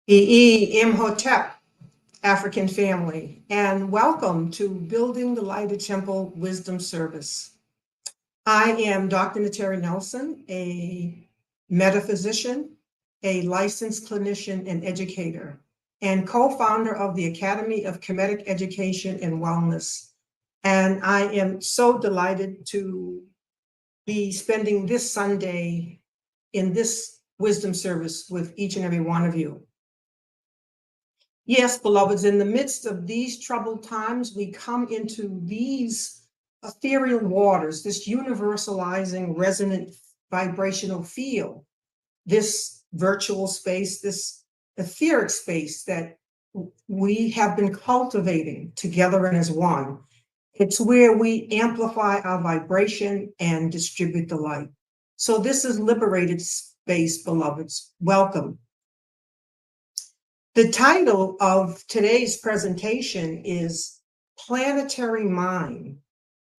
Imhotep, African family, and welcome to Building the Lighted Temple Wisdom Service. I am Dr. Nteri Nelson, a metaphysician, a licensed clinician and educator, and co-founder of the Academy of Kemetic Education and Wellness. And I am so delighted to be spending this Sunday in this wisdom service with each and every one of you. Yes, beloveds, in the midst of these troubled times, we come into these ethereal waters, this universalizing resonant vibrational field, this virtual space, this etheric space that we have been cultivating together and as one. It's where we amplify our vibration and distribute the light. So this is liberated space, beloveds. Welcome. The title of today's presentation is Planetary Mind,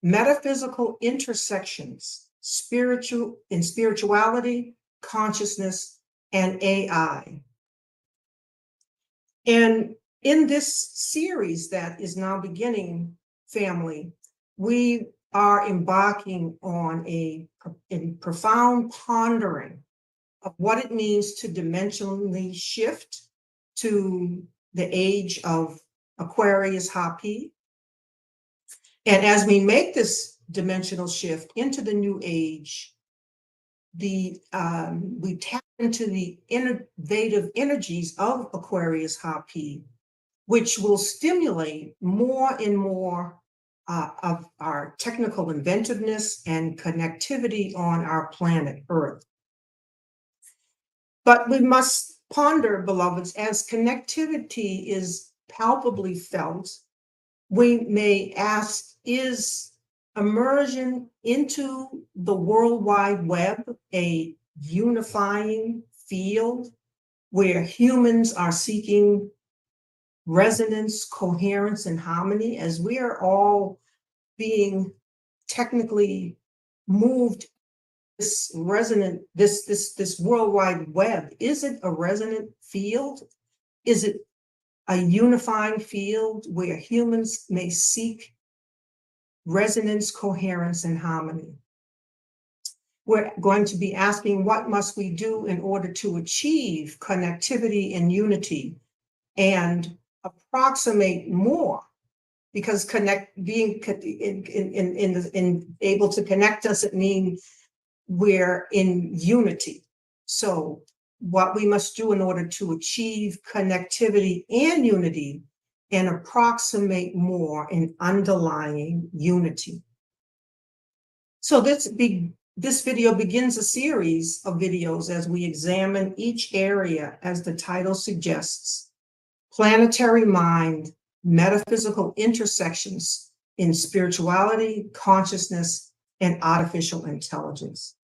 Metaphysical Intersections Spirituality, Consciousness, and AI. And in this series that is now beginning, family, we are embarking on a profound pondering of what it means to dimensionally shift to the age of Aquarius Hapi. And as we make this dimensional shift into the new age, we tap into the innovative energies of Aquarius Hapi, which will stimulate more and more of our technical inventiveness and connectivity on our planet Earth. But we must ponder, beloveds, as connectivity is palpably felt, we may ask, is immersion into the World Wide Web a unifying field where humans are seeking resonance, coherence, and harmony, as we are all being technically moved this resonant, this World Wide Web? Is it a resonant field? Is it a unifying field where humans may seek resonance, coherence, and harmony? We're going to be asking, what must we do in order to achieve connectivity and unity and approximate more? Because being able to connect doesn't mean we're in unity. So what we must do in order to achieve connectivity and unity and approximate more in underlying unity. So this video begins a series of videos as we examine each area, as the title suggests: Planetary Mind, Metaphysical Intersections in Spirituality, Consciousness, and Artificial Intelligence.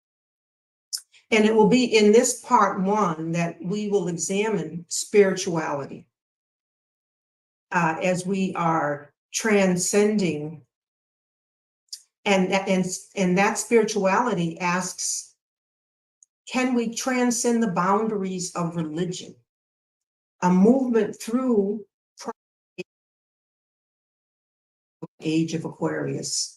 And it will be in this part one that we will examine spirituality as we are transcending. And that spirituality asks, can we transcend the boundaries of religion? A movement through Age of Aquarius.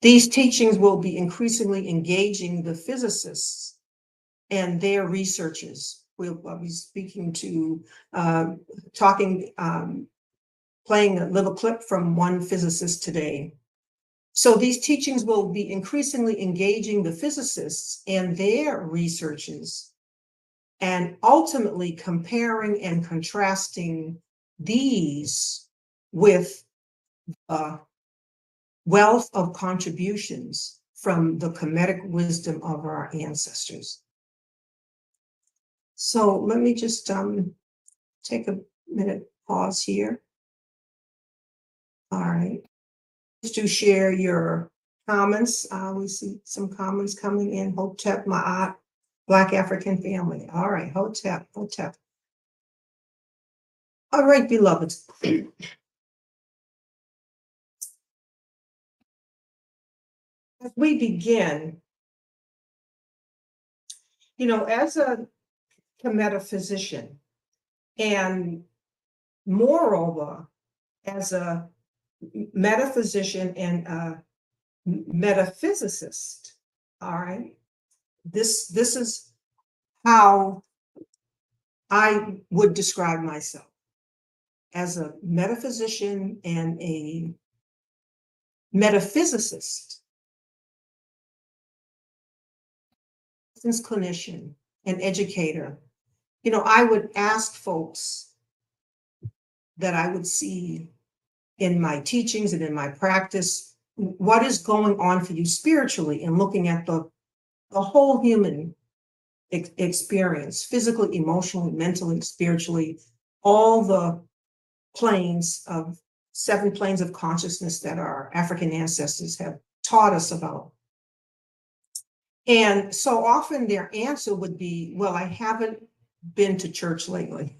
These teachings will be increasingly engaging the physicists and their researchers. We'll be speaking to, playing a little clip from one physicist today. So these teachings will be increasingly engaging the physicists and their researchers, and ultimately comparing and contrasting these with wealth of contributions from the Kemetic wisdom of our ancestors. So let me just take a minute, pause here. All right. Just to share your comments. We see some comments coming in. Hotep, Ma'at, Black African family. All right, Hotep. All right, beloveds. As we begin, as a Metaphysician. And moreover, as a metaphysician and a metaphysicist, all right, this is how I would describe myself, as a metaphysician and a metaphysicist, clinician, and educator. You know, I would ask folks that I would see in my teachings and in my practice, what is going on for you spiritually, and looking at the whole human experience, physically, emotionally, mentally, spiritually, all the planes of 7 planes of consciousness that our African ancestors have taught us about. And so often their answer would be, well, I haven't been to church lately.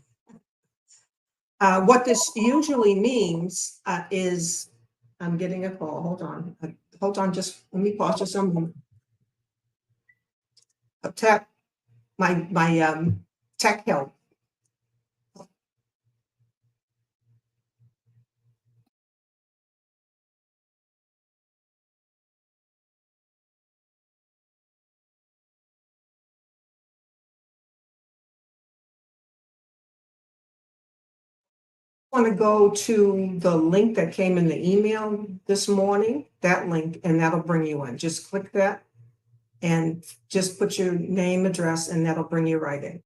What this usually means is, I'm getting a call. Hold on, just let me pause just a moment. My tech help. Want to go to the link that came in the email this morning, that link, and that'll bring you in. Just click that and just put your name, address, and that'll bring you right in.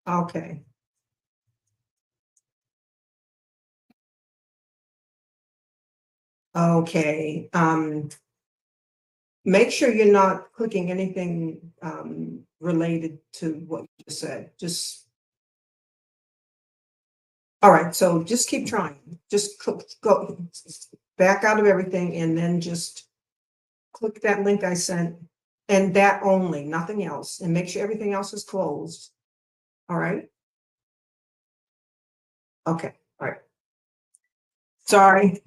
Okay. Okay. Make sure you're not clicking anything related to what you just said. Just all right. So just keep trying. Just go back out of everything and then just click that link I sent, and that only, nothing else, and make sure everything else is closed. All right. Okay. All right. Sorry.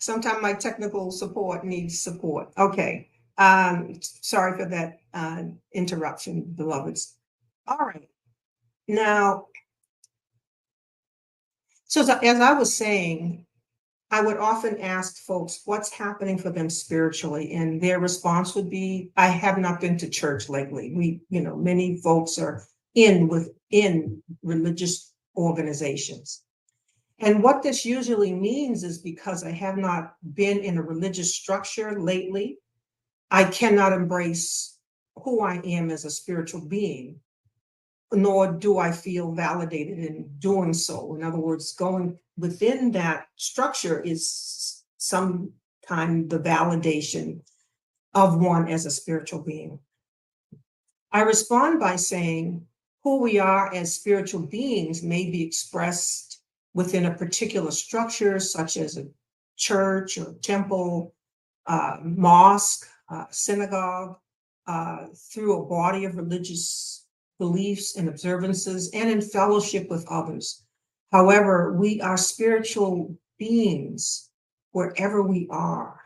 Sometimes my technical support needs support. Okay. Sorry for that interruption, beloveds. All right. Now, so as I was saying, I would often ask folks what's happening for them spiritually, and their response would be, I have not been to church lately. Many folks are within religious organizations. And what this usually means is, because I have not been in a religious structure lately, I cannot embrace who I am as a spiritual being, nor do I feel validated in doing so. In other words, going within that structure is sometimes the validation of one as a spiritual being. I respond by saying, who we are as spiritual beings may be expressed within a particular structure, such as a church or temple, mosque, synagogue, through a body of religious beliefs and observances, and in fellowship with others. However, we are spiritual beings wherever we are,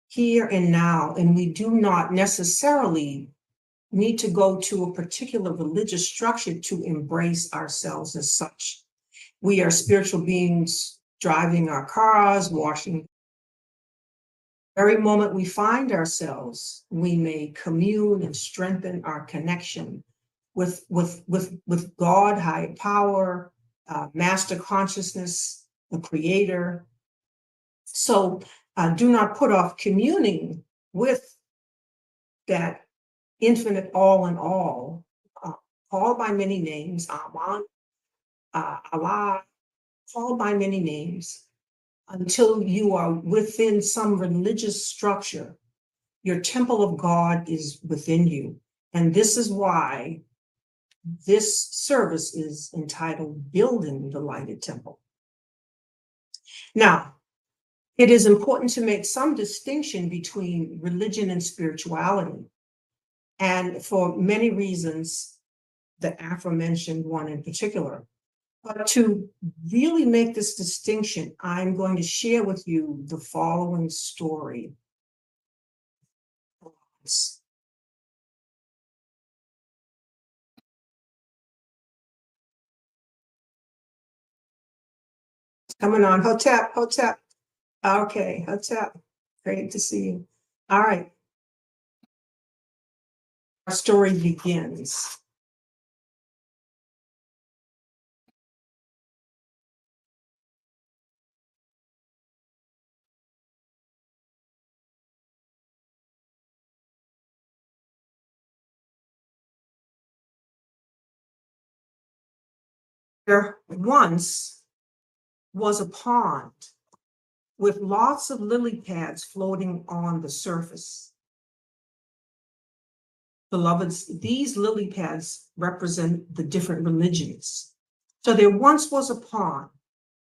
here and now, and we do not necessarily need to go to a particular religious structure to embrace ourselves as such. We are spiritual beings driving our cars, washing. Every moment we find ourselves, we may commune and strengthen our connection with God, higher power, master consciousness, the creator. So do not put off communing with that infinite all in all, called by many names, Aman, Allah, called by many names, until you are within some religious structure. Your temple of God is within you. And this is why this service is entitled Building the Lighted Temple. Now, it is important to make some distinction between religion and spirituality. And for many reasons, the aforementioned one in particular. But to really make this distinction, I'm going to share with you the following story. Coming on, Hotep, Hotep. Okay, Hotep, great to see you. All right. Our story begins. There once was a pond with lots of lily pads floating on the surface. Beloveds, these lily pads represent the different religions. So there once was a pond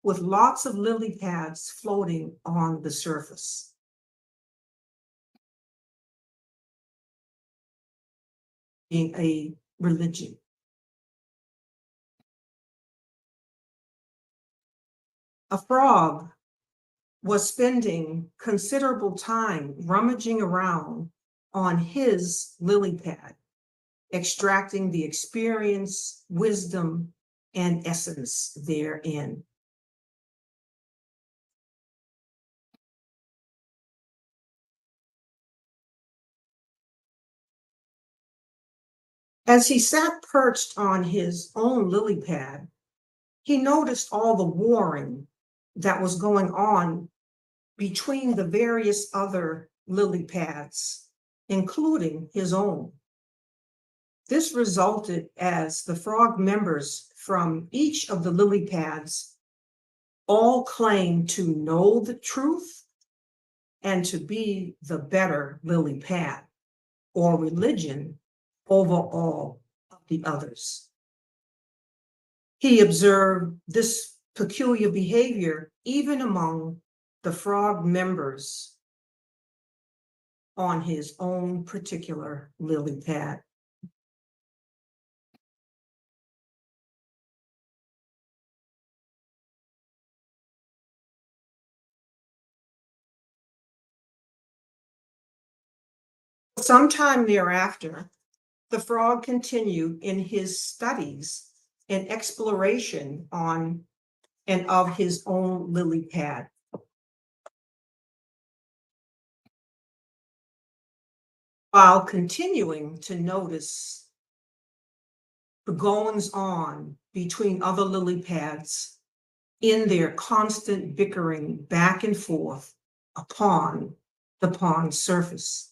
with lots of lily pads floating on the surface. Being a religion. A frog was spending considerable time rummaging around on his lily pad, extracting the experience, wisdom, and essence therein. As he sat perched on his own lily pad, he noticed all the warring that was going on between the various other lily pads, including his own. This resulted as the frog members from each of the lily pads all claimed to know the truth and to be the better lily pad or religion over all of the others. He observed this peculiar behavior even among the frog members on his own particular lily pad. Sometime thereafter, the frog continued in his studies and exploration on and of his own lily pad. While continuing to notice the goings on between other lily pads in their constant bickering back and forth upon the pond surface.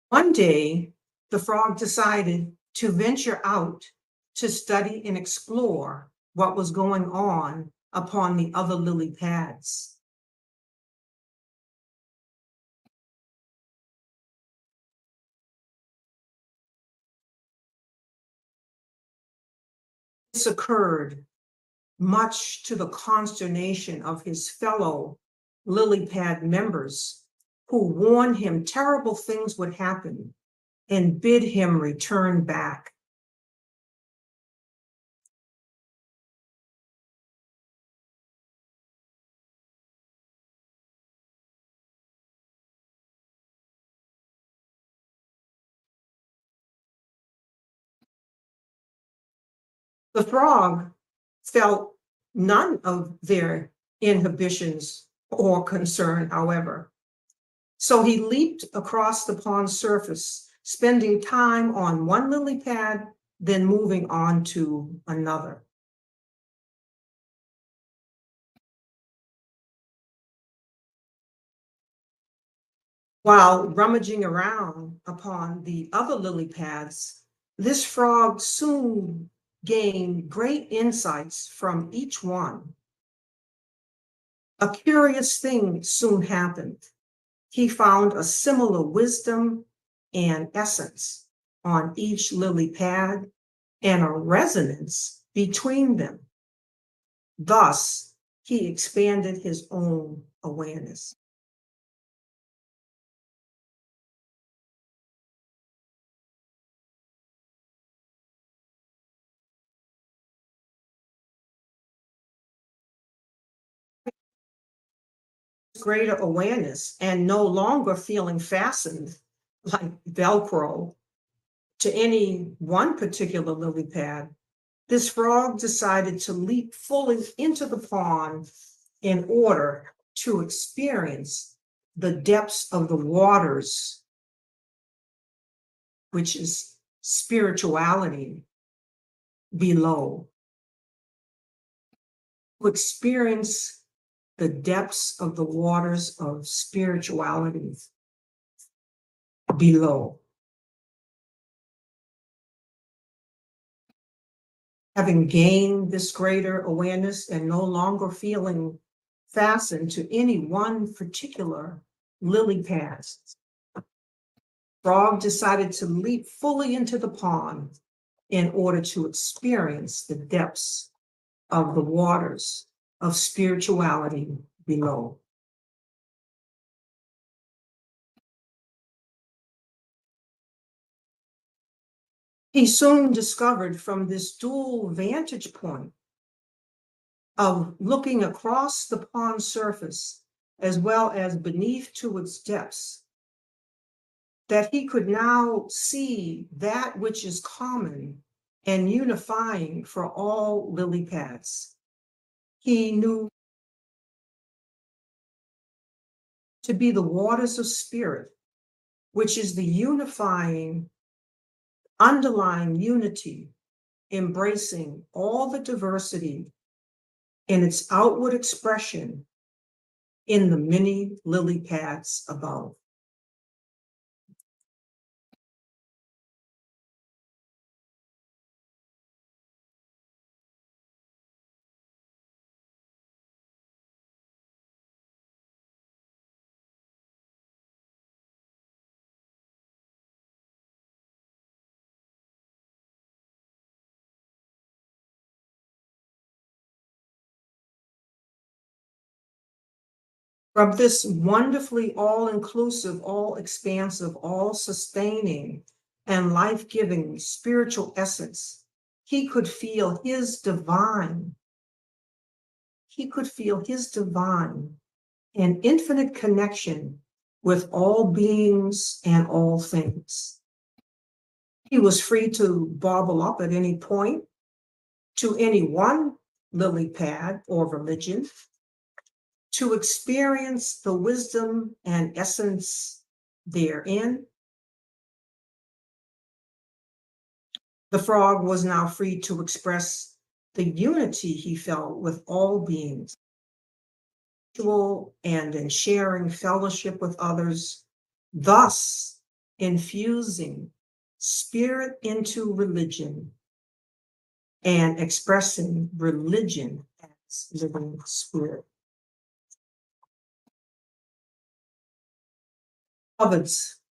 One day, the frog decided to venture out to study and explore what was going on upon the other lily pads. This occurred much to the consternation of his fellow lily pad members, who warned him terrible things would happen and bid him return back. The frog felt none of their inhibitions or concern, however. So he leaped across the pond surface, spending time on one lily pad, then moving on to another. While rummaging around upon the other lily pads, this frog soon gained great insights from each one. A curious thing soon happened. He found a similar wisdom and essence on each lily pad and a resonance between them. Thus, he expanded his own awareness. Greater awareness and no longer feeling fastened like Velcro to any one particular lily pad, this frog decided to leap fully into the pond in order to experience the depths of the waters, which is spirituality below. To experience the depths of the waters of spirituality below. Having gained this greater awareness and no longer feeling fastened to any one particular lily pad, Frog decided to leap fully into the pond in order to experience the depths of the waters of spirituality below. He soon discovered from this dual vantage point of looking across the pond surface as well as beneath to its depths, that he could now see that which is common and unifying for all lily pads. He knew to be the waters of spirit, which is the unifying, underlying unity, embracing all the diversity in its outward expression in the many lily pads above. From this wonderfully all-inclusive, all-expansive, all-sustaining, and life-giving spiritual essence, he could feel his divine and infinite connection with all beings and all things. He was free to bobble up at any point to any one lily pad or religion to experience the wisdom and essence therein. The frog was now free to express the unity he felt with all beings, and in sharing fellowship with others, thus infusing spirit into religion and expressing religion as living spirit. Beloveds,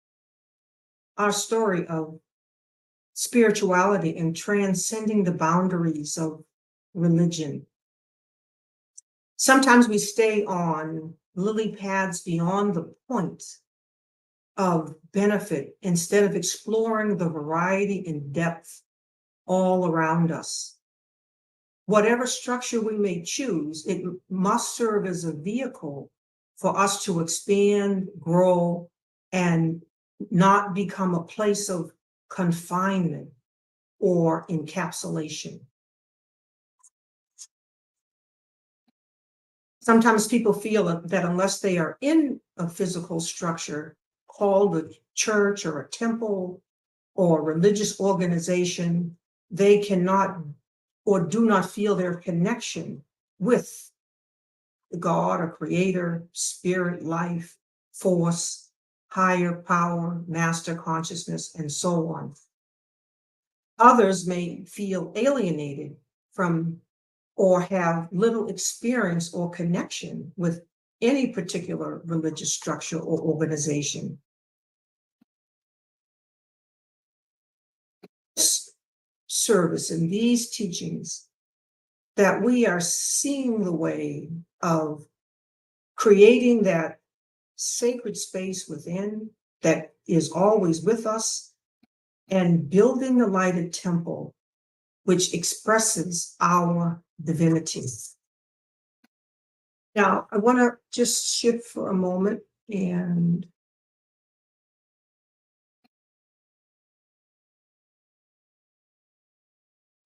our story of spirituality and transcending the boundaries of religion. Sometimes we stay on lily pads beyond the point of benefit instead of exploring the variety and depth all around us. Whatever structure we may choose, it must serve as a vehicle for us to expand, grow, and not become a place of confinement or encapsulation. Sometimes people feel that unless they are in a physical structure called a church or a temple or religious organization, they cannot or do not feel their connection with God or creator, spirit, life, force, higher power, master consciousness, and so on. Others may feel alienated from or have little experience or connection with any particular religious structure or organization. This service and these teachings that we are seeing the way of creating that sacred space within that is always with us and building the lighted temple which expresses our divinity. Now, I want to just shift for a moment and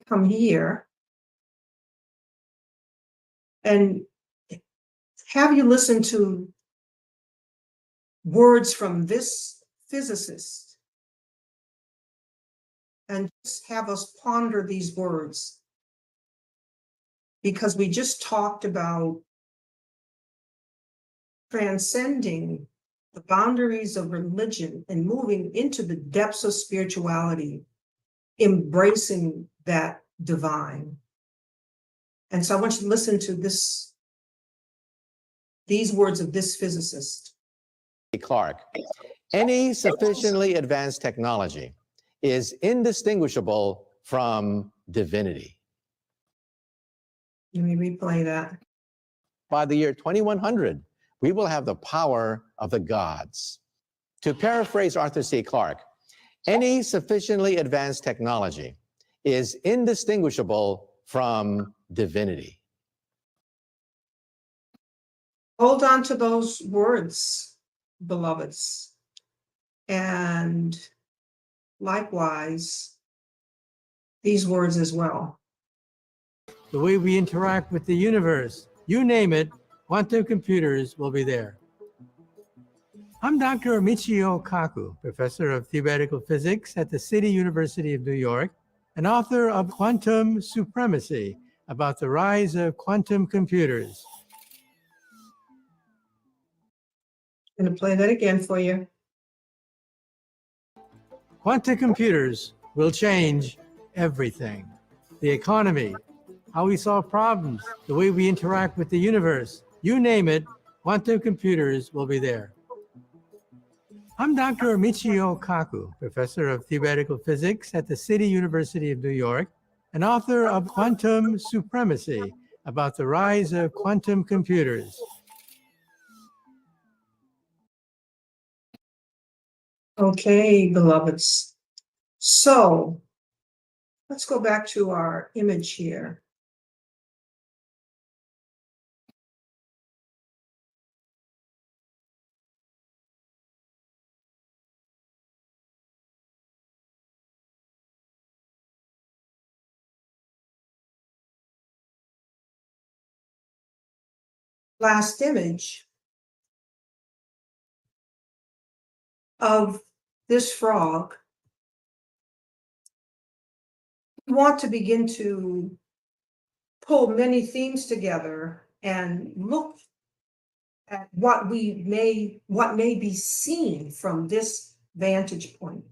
come here and have you listen to words from this physicist and just have us ponder these words, because we just talked about transcending the boundaries of religion and moving into the depths of spirituality, embracing that divine. And so I want you to listen to these words of this physicist. Clark, any sufficiently advanced technology is indistinguishable from divinity. Let me replay that. By the year 2100, we will have the power of the gods. To paraphrase Arthur C. Clarke, any sufficiently advanced technology is indistinguishable from divinity. Hold on to those words, beloveds. And likewise, these words as well. The way we interact with the universe, you name it, quantum computers will be there. I'm Dr. Michio Kaku, professor of theoretical physics at the City University of New York, and author of Quantum Supremacy, about the rise of quantum computers. I'm going to play that again for you. Quantum computers will change everything. The economy, how we solve problems, the way we interact with the universe, you name it, quantum computers will be there. I'm Dr. Michio Kaku, professor of theoretical physics at the City University of New York, and author of Quantum Supremacy, about the rise of quantum computers. Okay, beloveds. So let's go back to our image here. Last image of this frog. We want to begin to pull many themes together and look at what may be seen from this vantage point.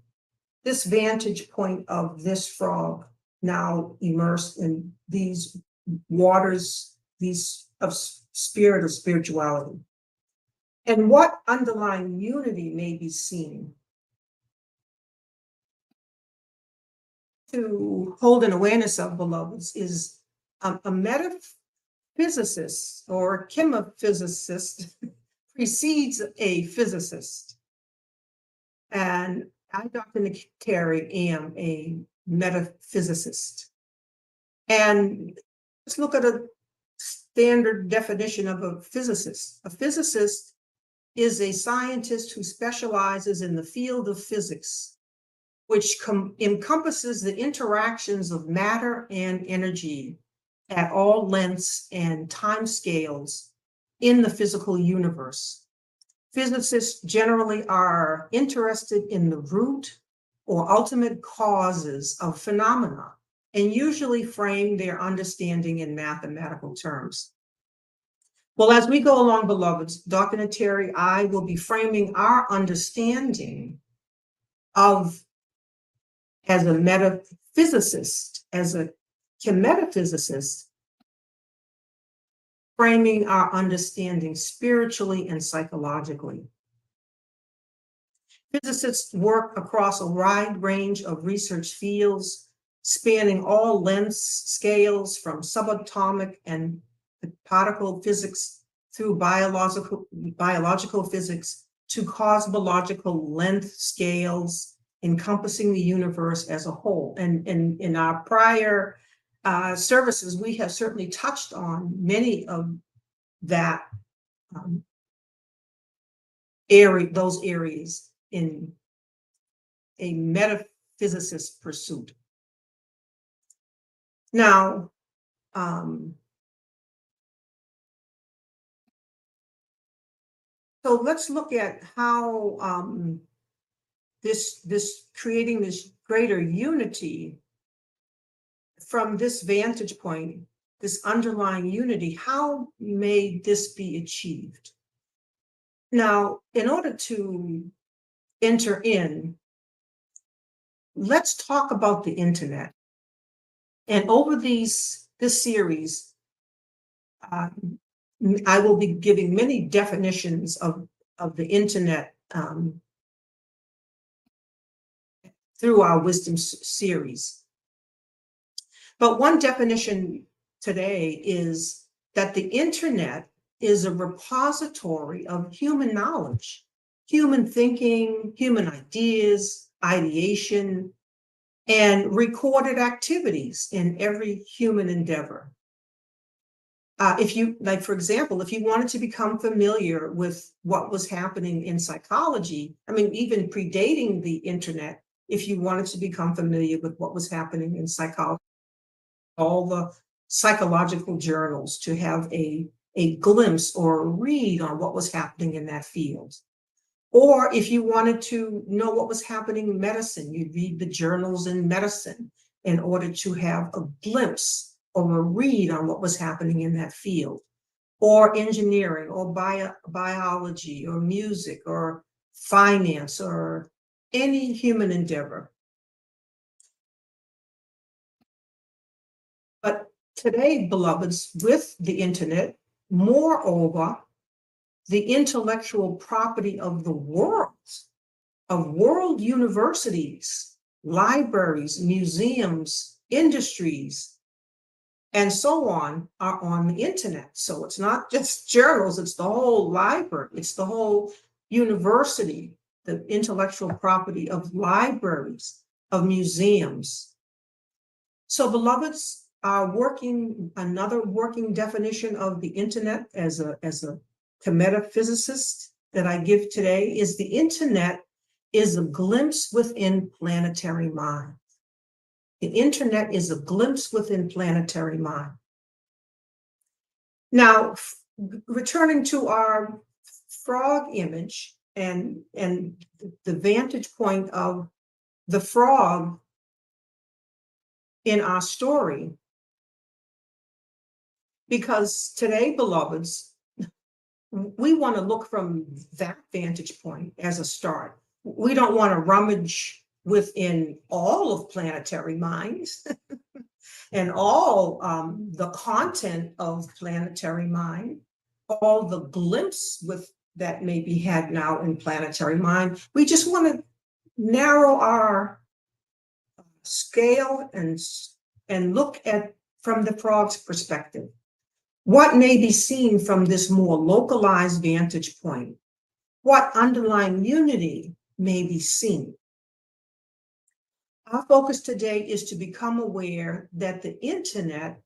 This vantage point of this frog now immersed in these waters, these of spirit or spirituality. And what underlying unity may be seen. To hold an awareness of, beloveds, is a metaphysicist or chemophysicist precedes a physicist. And I, Dr. Nteri, am a metaphysicist. And let's look at a standard definition of a physicist. A physicist is a scientist who specializes in the field of physics, which encompasses the interactions of matter and energy at all lengths and time scales in the physical universe. Physicists generally are interested in the root or ultimate causes of phenomena and usually frame their understanding in mathematical terms. Well, as we go along, beloveds, Dr. Nteri, I will be framing our understanding of, as a metaphysicist, as a metaphysicist, framing our understanding spiritually and psychologically. Physicists work across a wide range of research fields, spanning all lengths, scales, from subatomic and particle physics through biological physics to cosmological length scales, encompassing the universe as a whole. And in our prior services, we have certainly touched on many of that those areas in a metaphysicist pursuit. Now, so let's look at how this creating this greater unity from this vantage point, this underlying unity, how may this be achieved? Now, in order to enter in, let's talk about the internet. And over this series, I will be giving many definitions of the internet through our wisdom series. But one definition today is that the internet is a repository of human knowledge, human thinking, human ideas, ideation, and recorded activities in every human endeavor. If you, like, for example, if you wanted to become familiar with what was happening in psychology, I mean, even predating the internet, if you wanted to become familiar with what was happening in psychology, all the psychological journals, to have a glimpse or a read on what was happening in that field. Or if you wanted to know what was happening in medicine, you'd read the journals in medicine in order to have a glimpse or a read on what was happening in that field. Or engineering, or biology, or music, or finance, or any human endeavor. But today, beloveds, with the internet, moreover, the intellectual property of the world, of world universities, libraries, museums, industries, and so on, are on the internet. So it's not just journals, it's the whole library, it's the whole university, the intellectual property of libraries, of museums. So, beloveds, another working definition of the internet as a metaphysicist that I give today is the internet is a glimpse within planetary mind. The internet is a glimpse within planetary mind. Now, returning to our frog image and the vantage point of the frog in our story, because today, beloveds, we want to look from that vantage point as a start. We don't want to rummage within all of planetary minds and all the content of planetary mind, all the glimpse that may be had now in planetary mind. We just want to narrow our scale and look at from the frog's perspective. What may be seen from this more localized vantage point? What underlying unity may be seen? Our focus today is to become aware that the internet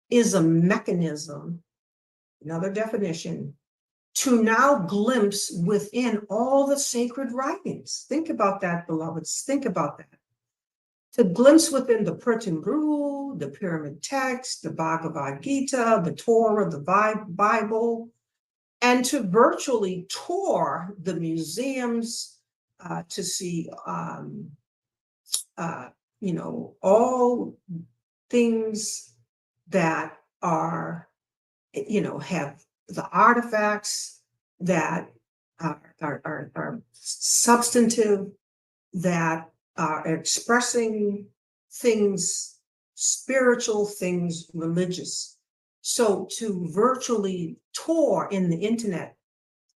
is a mechanism, another definition, to now glimpse within all the sacred writings. Think about that, beloveds. Think about that. To glimpse within the Pertimbrul, the Pyramid Text, the Bhagavad Gita, the Torah, the Bible, and to virtually tour the museums to see, all things that are, have the artifacts that are substantive, that are expressing things spiritual, things religious. So to virtually tour in the internet,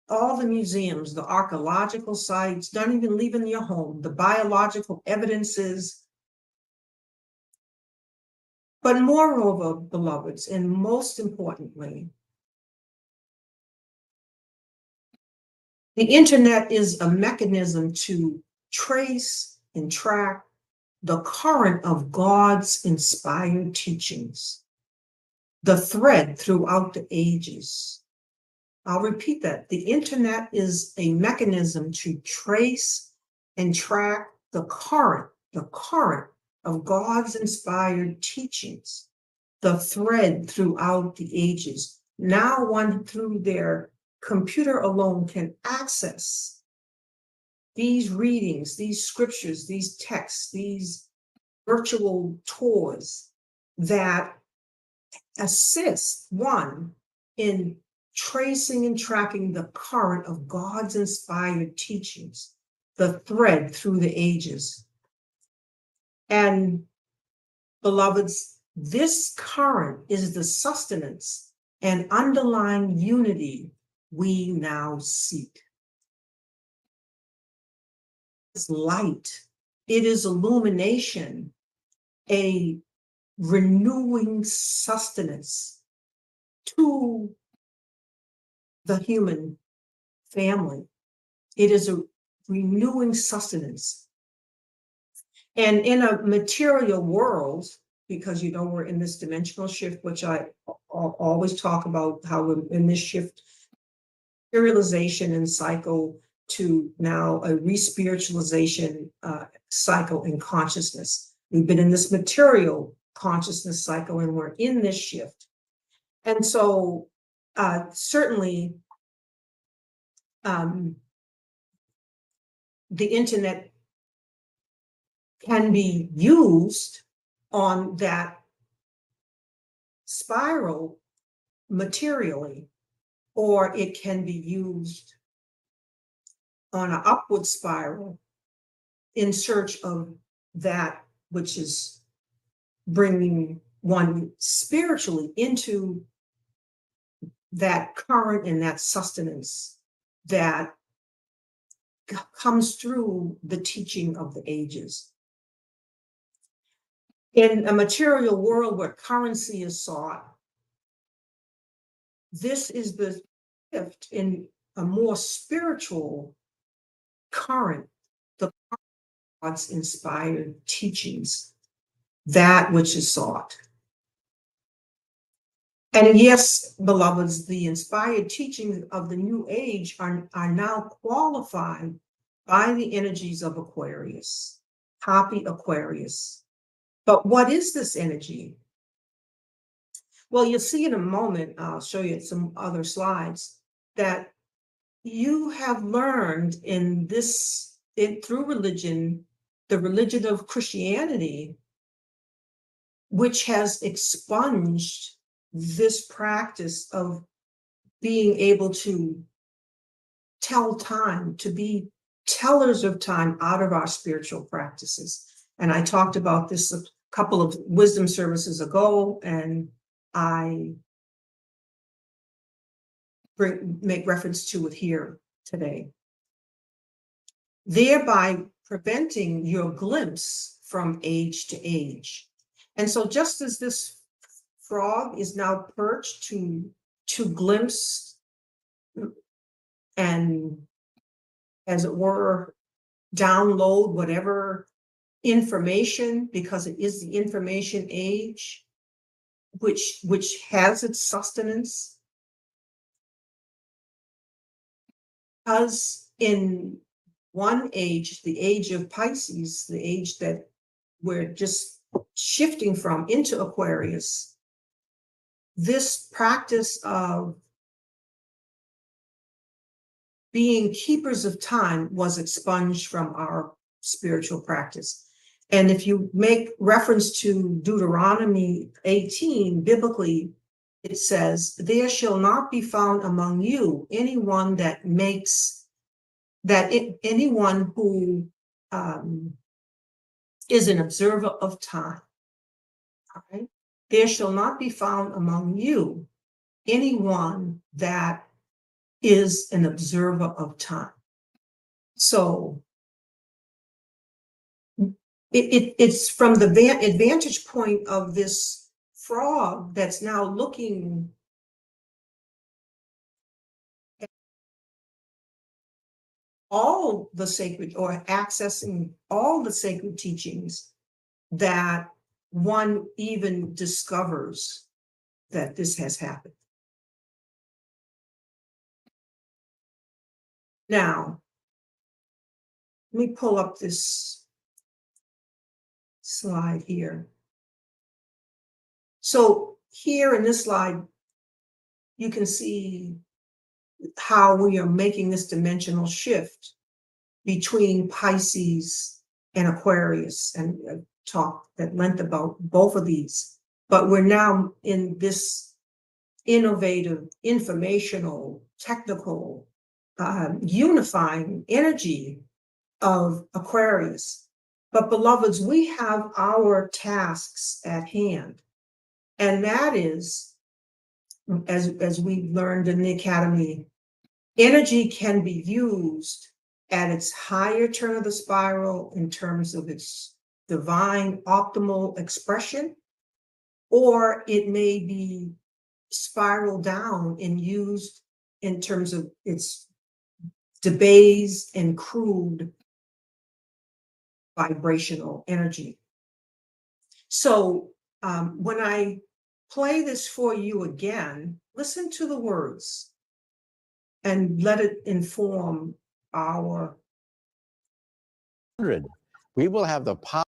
all the museums, the archaeological sites, not even leaving your home, the biological evidences. But moreover, beloveds, and most importantly, the internet is a mechanism to trace and track the current of God's inspired teachings, the thread throughout the ages. I'll repeat that. The internet is a mechanism to trace and track the current of God's inspired teachings, the thread throughout the ages. Now one through their computer alone can access these readings, these scriptures, these texts, these virtual tours that assist one in tracing and tracking the current of God's inspired teachings, the thread through the ages. And beloveds, this current is the sustenance and underlying unity we now seek. It's light, it is illumination, a renewing sustenance to the human family. It is a renewing sustenance. And in a material world, because you know we're in this dimensional shift, which I always talk about how we're in this shift, materialization and cycle to now a re-spiritualization cycle in consciousness. We've been in this material consciousness cycle and we're in this shift. And so certainly the internet can be used on that spiral materially, or it can be used on an upward spiral in search of that which is bringing one spiritually into that current and that sustenance that comes through the teaching of the ages. In a material world where currency is sought, this is the shift in a more spiritual current, the God's inspired teachings, that which is sought. And yes, beloveds, the inspired teachings of the new age are now qualified by the energies of Aquarius, Hapi Aquarius. But what is this energy? Well, you'll see in a moment, I'll show you some other slides, that you have learned in this, through religion, the religion of Christianity, which has expunged this practice of being able to tell time, to be tellers of time out of our spiritual practices. And I talked about this a couple of wisdom services ago, and I make reference to it here today, thereby preventing your glimpse from age to age. And so just as this frog is now perched to glimpse and, as it were, download whatever information, because it is the information age, which has its sustenance. Because in one age, the age of Pisces, the age that we're just shifting from into Aquarius, this practice of being keepers of time was expunged from our spiritual practice. And if you make reference to Deuteronomy 18, biblically, it says, "There shall not be found among you anyone that makes, anyone who is an observer of time." All right? "There shall not be found among you anyone that is an observer of time." So it's from the advantage point of this frog that's now looking at all the sacred, or accessing all the sacred teachings, that one even discovers that this has happened. Now, let me pull up this slide here. So here in this slide, you can see how we are making this dimensional shift between Pisces and Aquarius, and talk at length about both of these. But we're now in this innovative, informational, technical, unifying energy of Aquarius. But beloveds, we have our tasks at hand. And that is, as we learned in the academy, energy can be used at its higher turn of the spiral in terms of its divine optimal expression, or it may be spiral down and used in terms of its debased and crude vibrational energy. So when I play this for you again, listen to the words and let it inform our. We will have the power.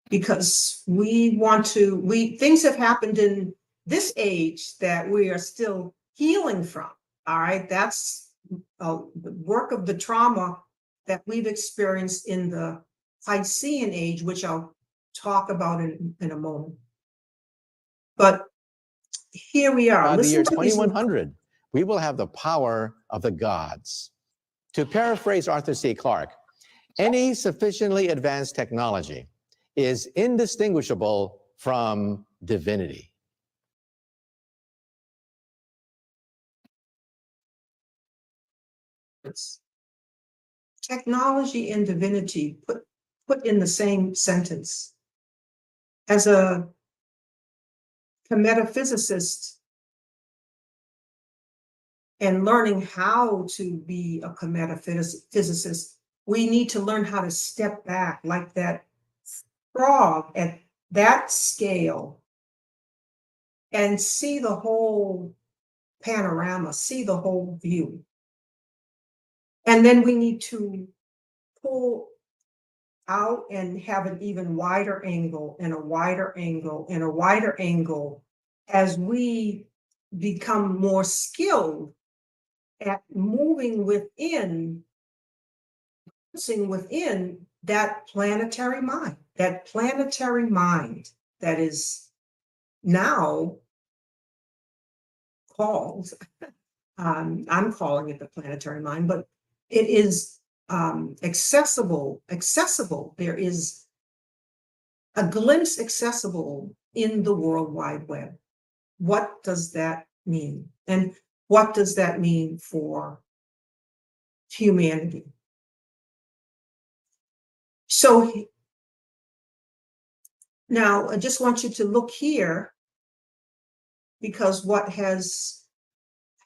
Because we want to, things have happened in this age that we are still healing from. All right, that's the work of the trauma that we've experienced in the Piscean age, which I'll talk about in a moment. But here we are. By the year Listen to these. 2100, we will have the power of the gods. To paraphrase Arthur C. Clarke, any sufficiently advanced technology is indistinguishable from divinity. Technology and divinity put in the same sentence. As a metaphysicist and learning how to be a metaphysicist, we need to learn how to step back like that frog at that scale and see the whole panorama, see the whole view. And then we need to pull out and have an even wider angle and a wider angle and a wider angle as we become more skilled at moving within that planetary mind, that is now called, I'm calling it the planetary mind, but it is accessible. There is a glimpse accessible in the World Wide Web. What does that mean? And what does that mean for humanity? So now I just want you to look here, because what has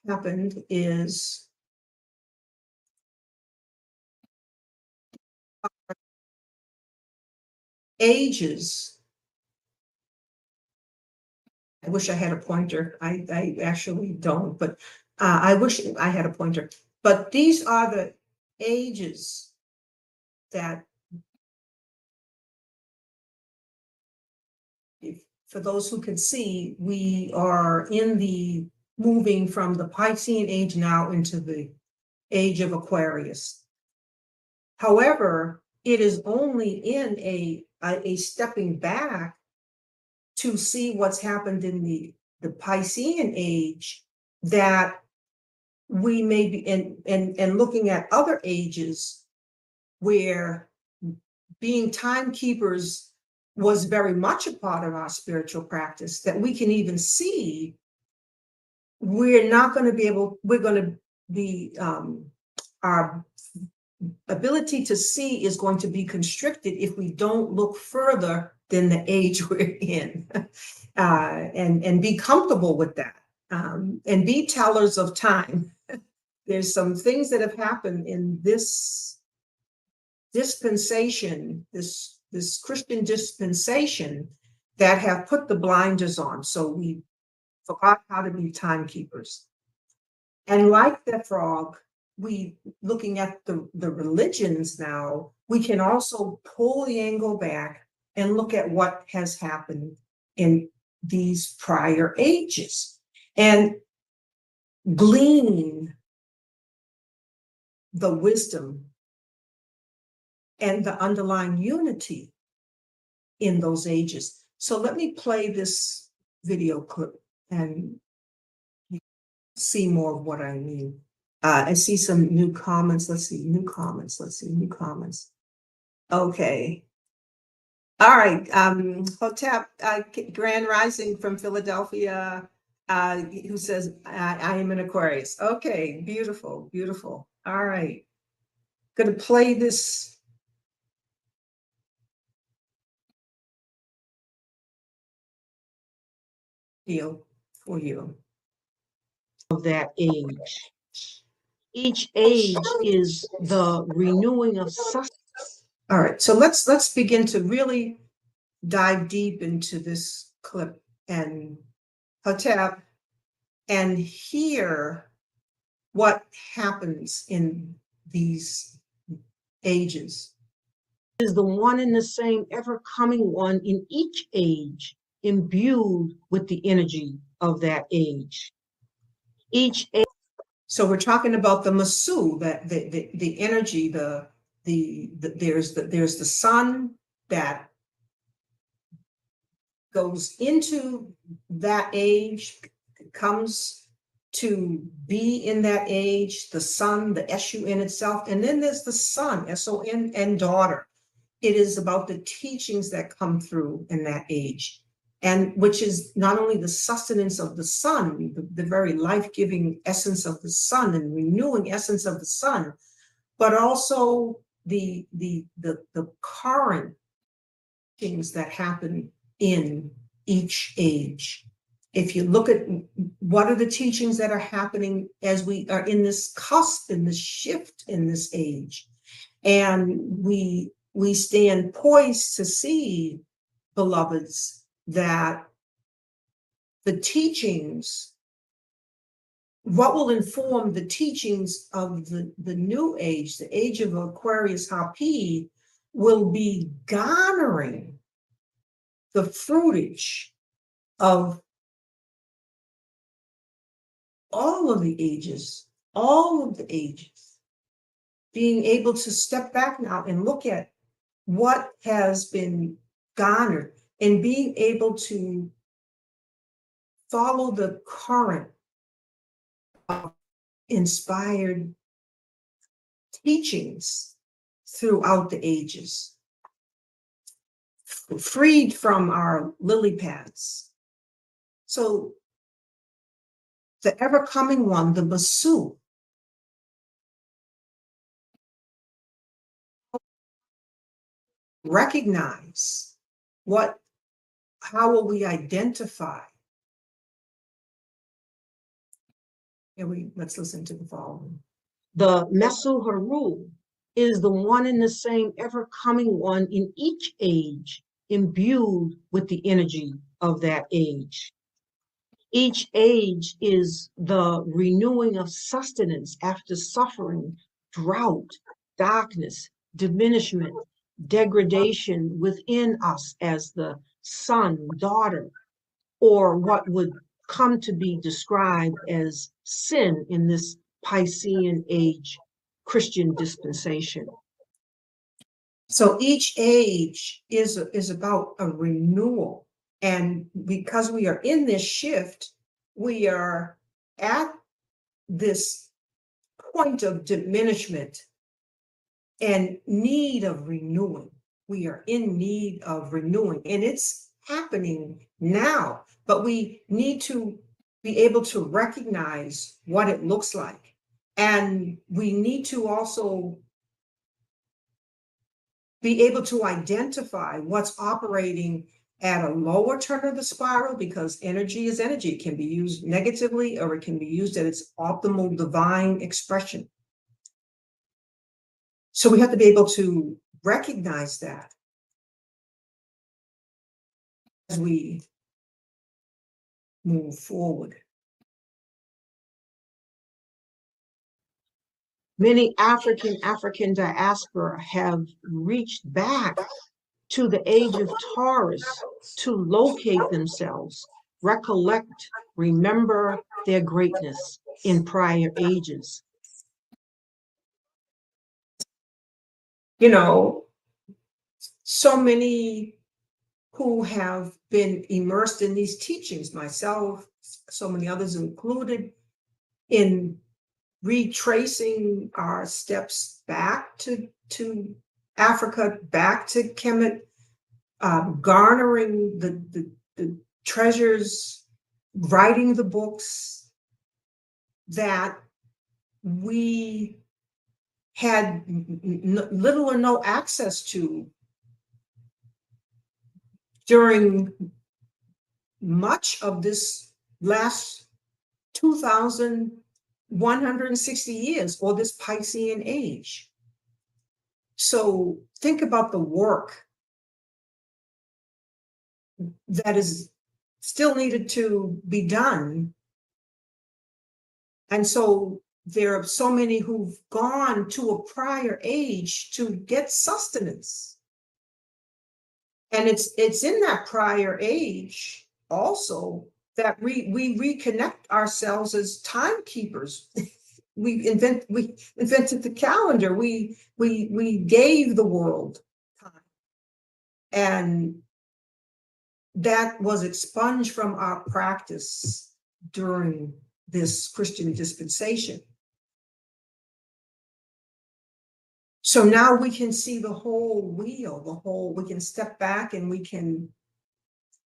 happened is ages. I wish I had a pointer. I actually don't, but I wish I had a pointer. But these are the ages that, for those who can see, we are in the moving from the Piscean age now into the age of Aquarius. However, it is only in a stepping back to see what's happened in the Piscean age that we may be and looking at other ages where being timekeepers was very much a part of our spiritual practice, that we can even see we're going to be our ability to see is going to be constricted if we don't look further than the age we're in, and be comfortable with that, and be tellers of time. There's some things that have happened in this dispensation, this Christian dispensation, that have put the blinders on. So we forgot how to be timekeepers. And like that frog, we looking at the religions now, we can also pull the angle back and look at what has happened in these prior ages and glean the wisdom and the underlying unity in those ages. So let me play this video clip and see more of what I mean. I see some new comments. Let's see, new comments. Okay. All right. Hotep, Grand Rising from Philadelphia, who says, I am an Aquarius. Okay, beautiful, beautiful. All right. Gonna play this. Deal for you of that age. Each age is the renewing of sustenance. All right, so let's begin to really dive deep into this clip and Hotep and hear what happens in these ages. Is the one and the same ever coming one in each age, imbued with the energy of that age. Each age. So we're talking about the Masu, that the energy, there's the sun that goes into that age, comes to be in that age, the sun, the S-U-N itself, and then there's the son, S-O-N, and daughter. It is about the teachings that come through in that age, and which is not only the sustenance of the sun, the very life-giving essence of the sun and renewing essence of the sun, but also the current things that happen in each age. If you look at what are the teachings that are happening as we are in this cusp, in this shift in this age, and we stand poised to see, beloveds, that the teachings, what will inform the teachings of the new age, the age of Aquarius Hapi, will be garnering the fruitage of all of the ages, being able to step back now and look at what has been garnered and being able to follow the current of inspired teachings throughout the ages, freed from our lily pads. So the ever-coming one, the Masu, recognize how will we identify? Let's listen to the following. The Mesu Haru is the one and the same ever-coming one in each age, imbued with the energy of that age. Each age is the renewing of sustenance after suffering, drought, darkness, diminishment, degradation within us as the son, daughter, or what would come to be described as sin in this Piscean age Christian dispensation. So each age is about a renewal. And because we are in this shift, we are at this point of diminishment and need of renewing. We are in need of renewing, and it's happening now, but we need to be able to recognize what it looks like. And we need to also be able to identify what's operating at a lower turn of the spiral, because energy is energy. It can be used negatively or it can be used at its optimal divine expression. So we have to be able to recognize that as we move forward. Many African diaspora have reached back to the age of Taurus to locate themselves, recollect, remember their greatness in prior ages. You know, so many who have been immersed in these teachings, myself, so many others included, in retracing our steps back to Africa, back to Kemet, garnering the treasures, writing the books that we had little or no access to during much of this last 2,160 years, or this Piscean age. So think about the work that is still needed to be done. And so there are so many who've gone to a prior age to get sustenance. And it's in that prior age also that we reconnect ourselves as timekeepers. we invented the calendar. We gave the world time, and that was expunged from our practice during this Christian dispensation. So now we can see the whole wheel, we can step back and we can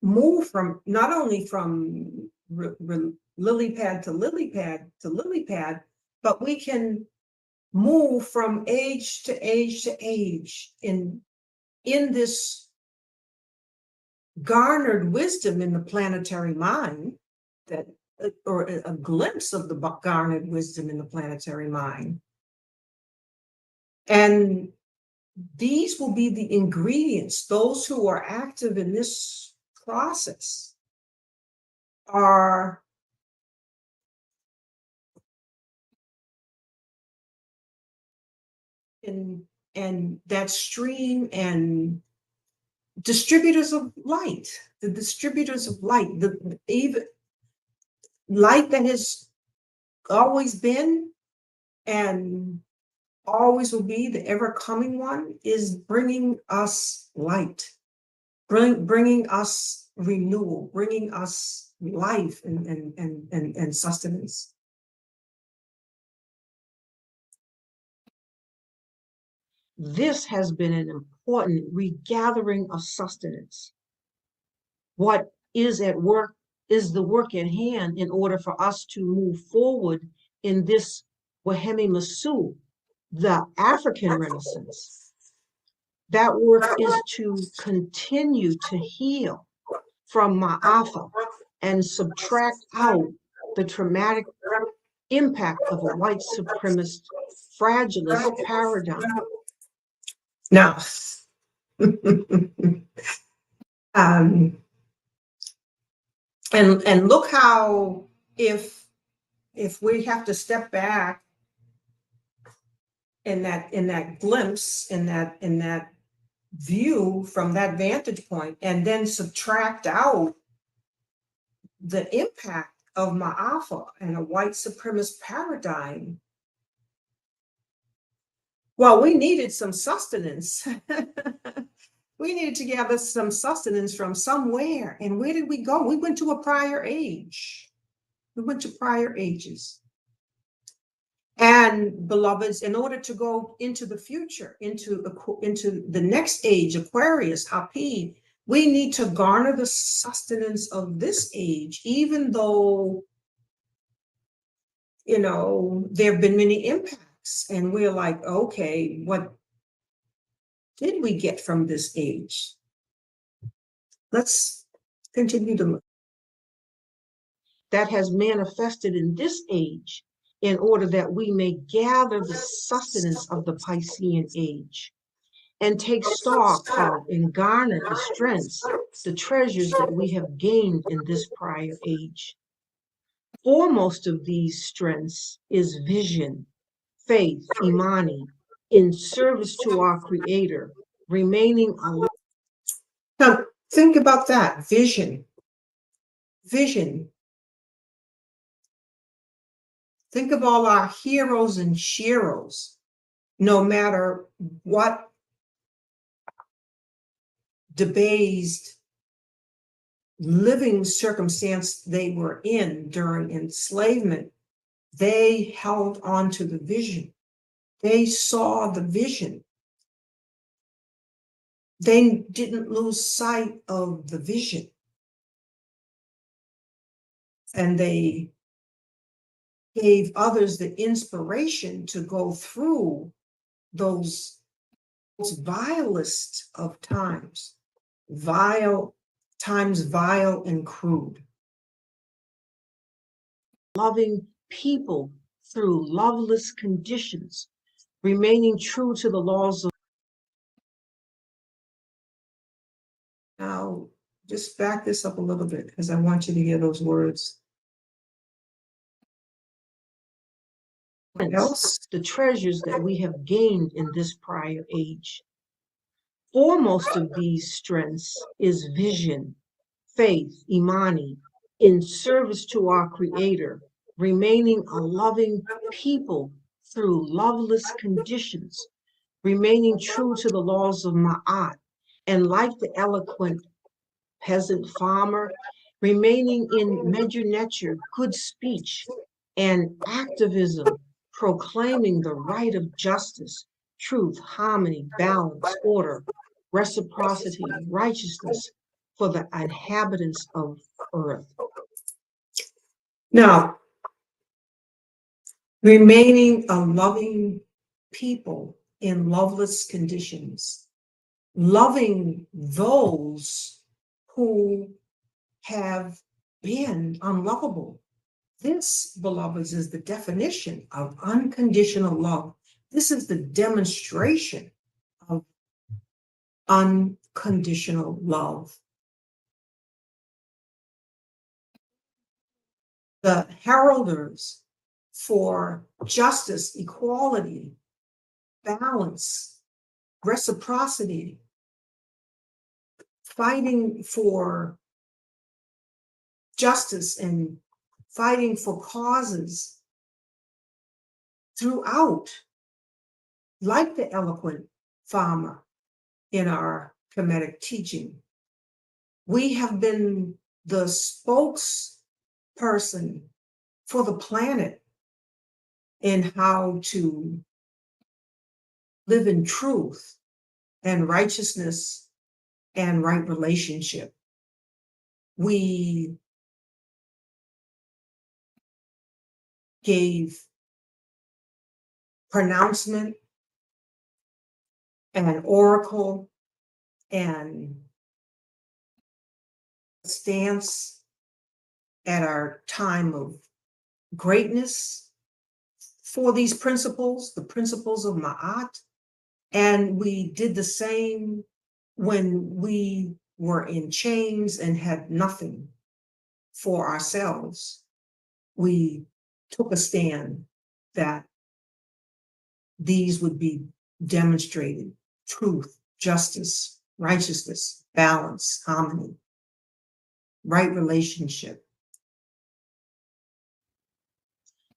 move from, not only from lily pad to lily pad to lily pad, but we can move from age to age to age in this garnered wisdom in the planetary mind, that, or a glimpse of the garnered wisdom in the planetary mind. And these will be the ingredients. Those who are active in this process are and that stream and distributors of light, the distributors of light, the even light that has always been and always will be, the ever coming one, is bringing us light, bringing us renewal, bringing us life and sustenance. This has been an important regathering of sustenance. What is at work is the work at hand in order for us to move forward in this Wahemi Masu, the African Renaissance. That work is to continue to heal from Ma'afa and subtract out the traumatic impact of a white supremacist, fragilist paradigm. Now, and look how, if we have to step back in that glimpse, in that view from that vantage point, and then subtract out the impact of Ma'afa and a white supremacist paradigm. Well, we needed some sustenance. We needed to gather some sustenance from somewhere. And where did we go? We went to a prior age. We went to prior ages. And beloveds, in order to go into the future, into the next age, Aquarius, Hapi, we need to garner the sustenance of this age, even though, there have been many impacts. And we're like, okay, what did we get from this age? Let's continue to look. That has manifested in this age, in order that we may gather the sustenance of the Piscean age and take stock of and garner the strengths, the treasures that we have gained in this prior age. Foremost of these strengths is vision, faith, imani, in service to our Creator, remaining alive. Now, think about that. Vision. Vision. Think of all our heroes and sheroes, no matter what debased living circumstance they were in during enslavement, they held on to the vision. They saw the vision. They didn't lose sight of the vision. And they gave others the inspiration to go through those vilest of times, vile and crude. Loving people through loveless conditions, remaining true to the laws of. Now, just back this up a little bit because I want you to hear those words. What else? The treasures that we have gained in this prior age. Foremost of these strengths is vision, faith, imani, in service to our Creator, remaining a loving people through loveless conditions, remaining true to the laws of Ma'at, and like the eloquent peasant farmer, remaining in measure nature, good speech, and activism, proclaiming the right of justice, truth, harmony, balance, order, reciprocity, righteousness for the inhabitants of earth. Now, remaining a loving people in loveless conditions, loving those who have been unlovable. This, beloveds, is the definition of unconditional love. This is the demonstration of unconditional love. The heralders for justice, equality, balance, reciprocity, fighting for justice and fighting for causes throughout, like the eloquent farmer in our Kemetic teaching. We have been the spokesperson for the planet in how to live in truth and righteousness and right relationship. We gave pronouncement and oracle and stance at our time of greatness for these principles, the principles of Ma'at. And we did the same when we were in chains and had nothing for ourselves. We took a stand that these would be demonstrated: truth, justice, righteousness, balance, harmony, right relationship.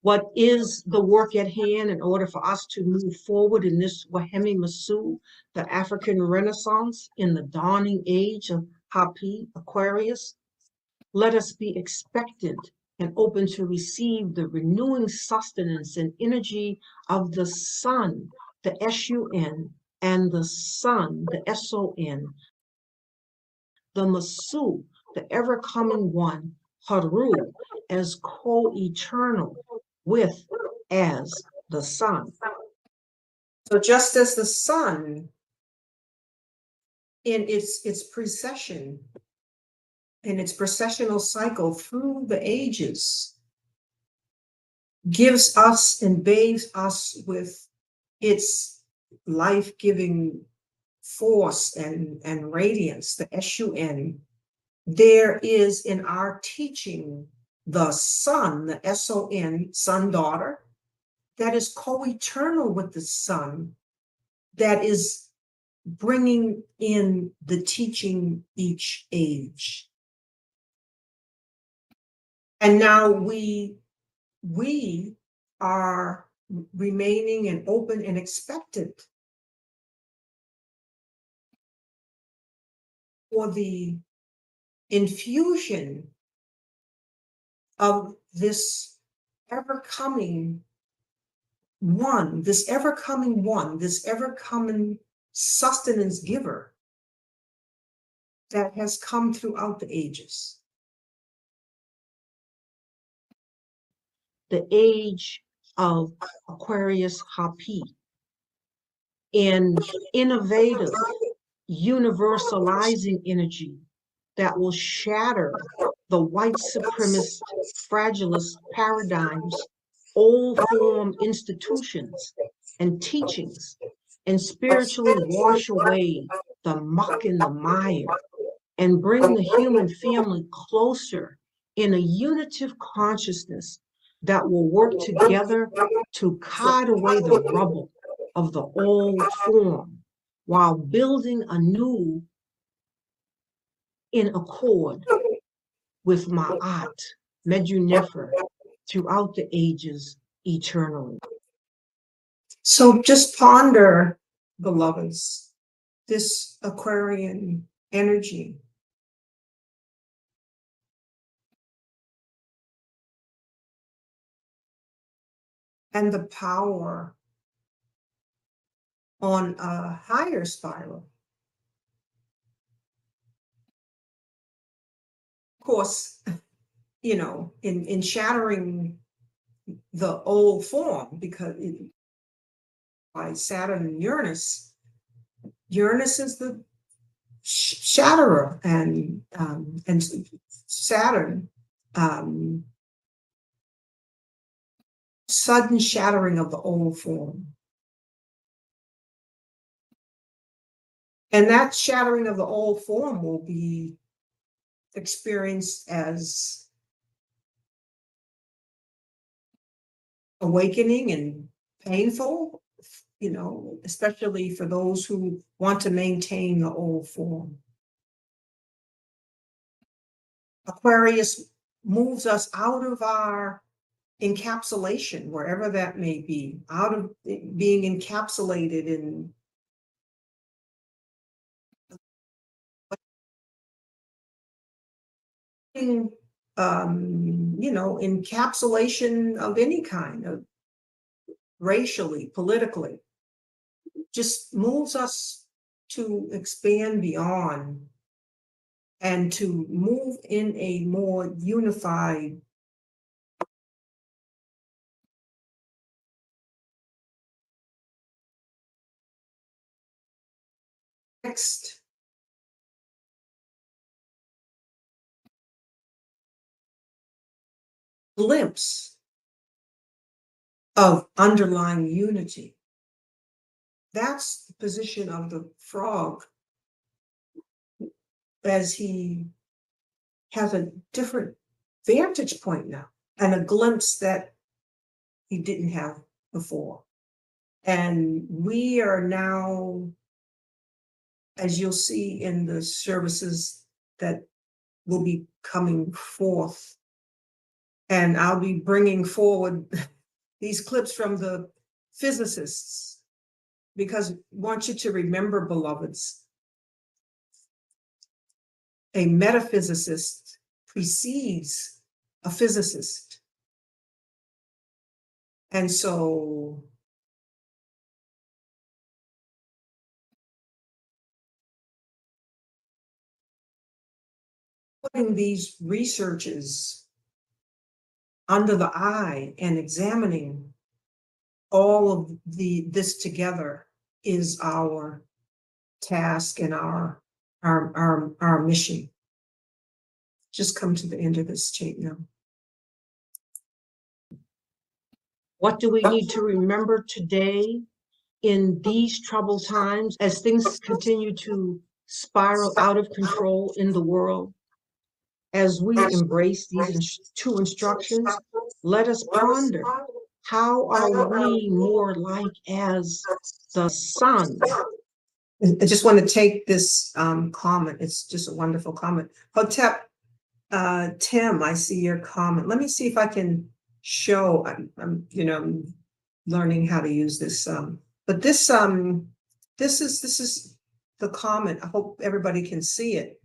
What is the work at hand in order for us to move forward in this Wahemi Masu, the African Renaissance, in the dawning age of Hapi, Aquarius? Let us be expectant and open to receive the renewing sustenance and energy of the sun, the S-U-N, and the sun, the S-O-N, the Masu, the ever-coming one, Haru, as co-eternal with as the sun. So just as the sun in its precession, in its precessional cycle through the ages, gives us and bathes us with its life-giving force and radiance, the S-U-N, there is in our teaching the sun, the S-O-N, sun daughter, that is co-eternal with the sun, that is bringing in the teaching each age. And now we are remaining and open and expectant for the infusion of this ever-coming one, this ever-coming sustenance giver that has come throughout the ages. The age of Aquarius Hapi, an innovative, universalizing energy that will shatter the white supremacist, fragilist paradigms, old form institutions and teachings, and spiritually wash away the muck and the mire, and bring the human family closer in a unitive consciousness that will work together to cart away the rubble of the old form while building anew in accord with Ma'at, Medju Nefer, throughout the ages eternally. So just ponder, beloveds, this Aquarian energy. And the power on a higher spiral. Of course, you know, in shattering the old form, because by Saturn and Uranus is the shatterer, and Saturn, sudden shattering of the old form. And that shattering of the old form will be experienced as awakening and painful, you know, especially for those who want to maintain the old form. Aquarius moves us out of our encapsulation, wherever that may be, out of being encapsulated in you know, encapsulation of any kind, of racially, politically, just moves us to expand beyond and to move in a more unified next glimpse of underlying unity. That's the position of the frog, as he has a different vantage point now and a glimpse that he didn't have before. And we are now, as you'll see in the services that will be coming forth, and I'll be bringing forward these clips from the physicists, because I want you to remember, beloveds, a metaphysicist precedes a physicist. And so putting these researches under the eye and examining all of this together is our task and our mission. Just come to the end of this tape now. What do we need to remember today in these troubled times as things continue to spiral out of control in the world? As we embrace these two instructions, let us ponder How are we more like as the sun? I just want to take this comment. It's just a wonderful comment. Hotep, Tim, I see your comment. Let me see if I can show. I'm learning how to use this. But this is the comment. I hope everybody can see it.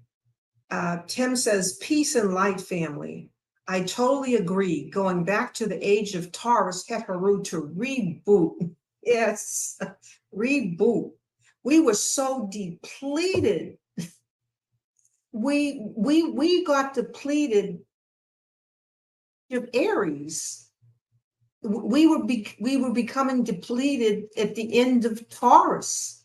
Tim says, "Peace and light, family. I totally agree. Going back to the age of Taurus Heteru to reboot." Yes, reboot. We were so depleted. We got depleted of Aries. We were becoming depleted at the end of Taurus,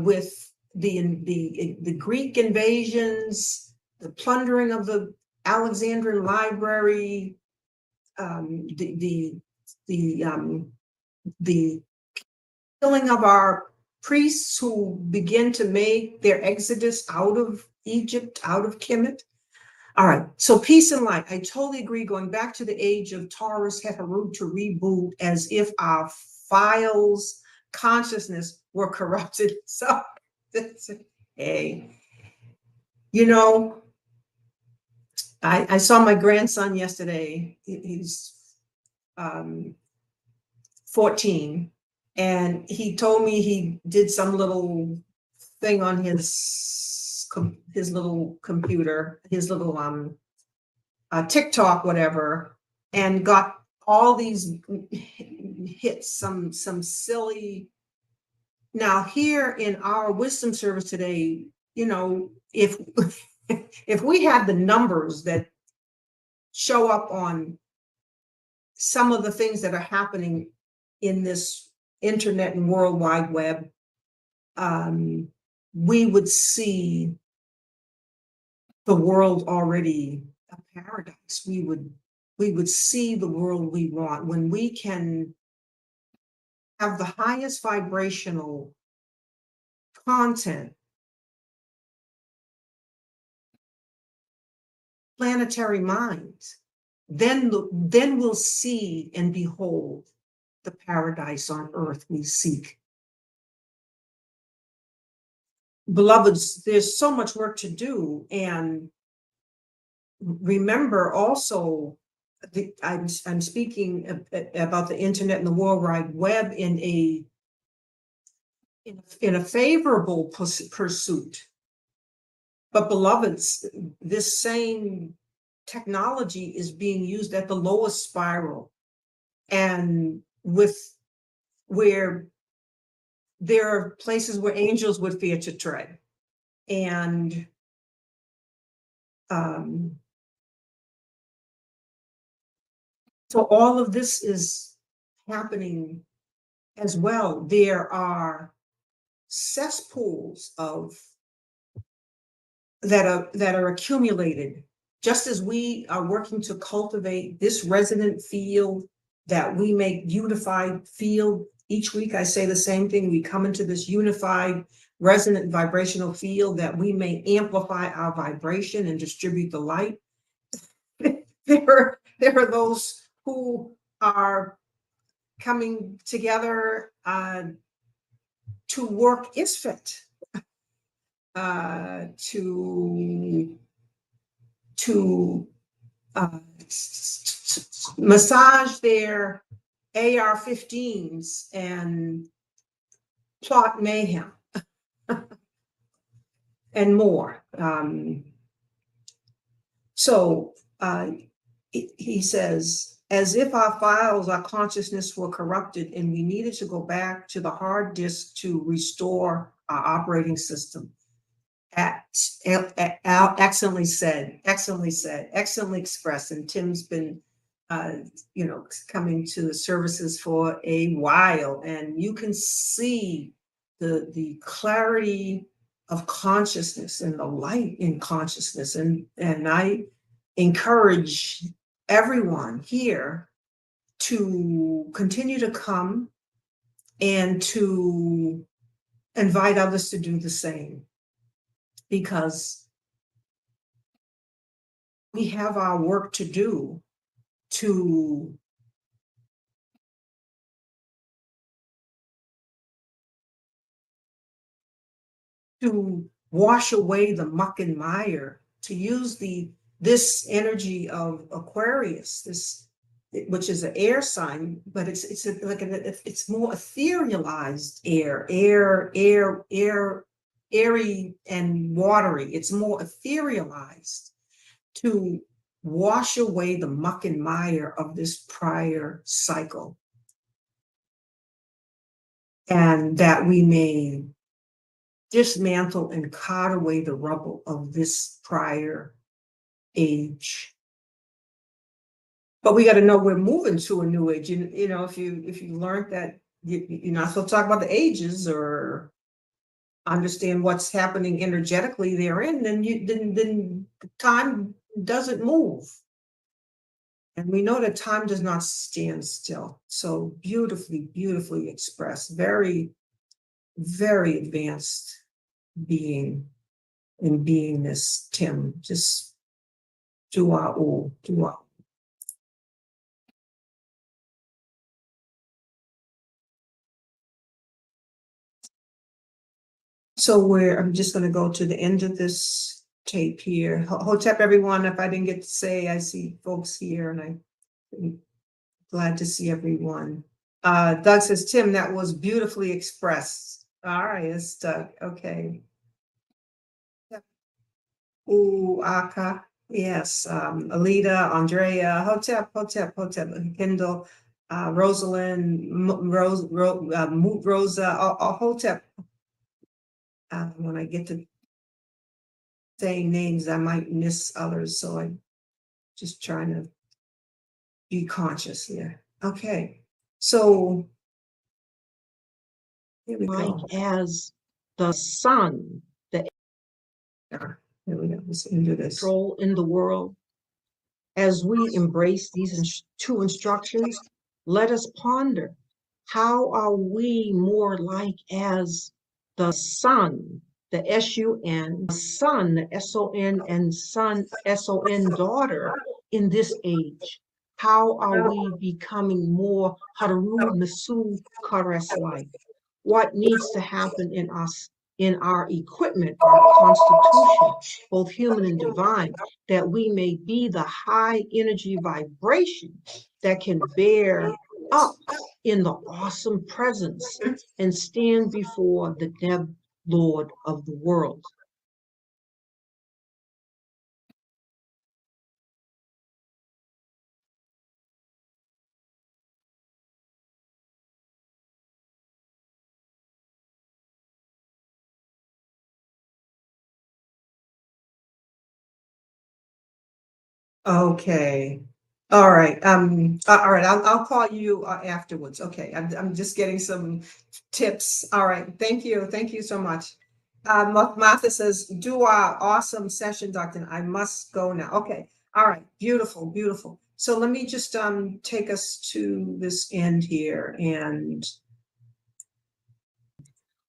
with the Greek invasions, the plundering of the Alexandrian library, the killing of our priests who begin to make their exodus out of Egypt, out of Kemet. All right, so peace and light. I totally agree. Going back to the age of Taurus Heteru to reboot as if our files, consciousness were corrupted. So, hey, I saw my grandson yesterday. He's 14. And he told me he did some little thing on his little computer, his little TikTok, whatever, and got all these hits, some silly. Now here in our wisdom service today, if if we had the numbers that show up on some of the things that are happening in this internet and World Wide Web, we would see the world already a paradise. We would see the world we want when we can have the highest vibrational content. Planetary Mind. Then we'll see and behold the paradise on earth we seek. Beloveds, there's so much work to do, and remember also, I'm speaking about the internet and the World Wide Web in a favorable pursuit. But beloveds, this same technology is being used at the lowest spiral, and where there are places where angels would fear to tread. And so all of this is happening as well. There are cesspools that are accumulated, just as we are working to cultivate this resonant field that we make unified field. Each week I say the same thing. We come into this unified resonant vibrational field that we may amplify our vibration and distribute the light. There are those who are coming together to work ISFET, to massage their AR-15s and plot mayhem and more. So he says, as if our files, our consciousness were corrupted and we needed to go back to the hard disk to restore our operating system. Excellently said, excellently expressed. And Tim's been coming to the services for a while, and you can see the clarity of consciousness and the light in consciousness. And I encourage everyone here to continue to come and to invite others to do the same, because we have our work to do to to wash away the muck and mire, to use this energy of Aquarius, which is an air sign, but it's more etherealized airy and watery. It's more etherealized to wash away the muck and mire of this prior cycle, and that we may dismantle and cart away the rubble of this prior age. But we got to know we're moving to a new age. You know, if you learned that you're not supposed to talk about the ages or understand what's happening energetically therein, then the time doesn't move. And we know that time does not stand still. So beautifully, beautifully expressed. Very, very advanced being in beingness, Tim. Just dua. So I'm just going to go to the end of this tape here. Hotep, everyone. If I didn't get to say, I see folks here, and I'm glad to see everyone. Doug says, Tim, that was beautifully expressed. All right, it's Doug. Okay. Ooh, Aka. Yes. Alita, Andrea, Hotep, Kendall, Rosalind, Rosa, Hotep. When I get to saying names, I might miss others, so I'm just trying to be conscious here. Okay, so here we go. As the sun, the Here we go. Let's do this. control in the world, as we embrace these two instructions, let us ponder, how are we more like as the sun, the S-U-N, son, the S-O-N, and son, S-O-N, daughter in this age? How are we becoming more Haru Masu Kares-like? What needs to happen in us, in our equipment, our constitution, both human and divine, that we may be the high energy vibration that can bear up in the awesome presence and stand before the Neb Lord of the world. Okay. All right. All right. I'll call you afterwards. Okay. I'm just getting some tips. All right. Thank you. Thank you so much. Martha says, do our awesome session, Doctor. I must go now. Okay. All right. Beautiful. Beautiful. So let me just take us to this end here, and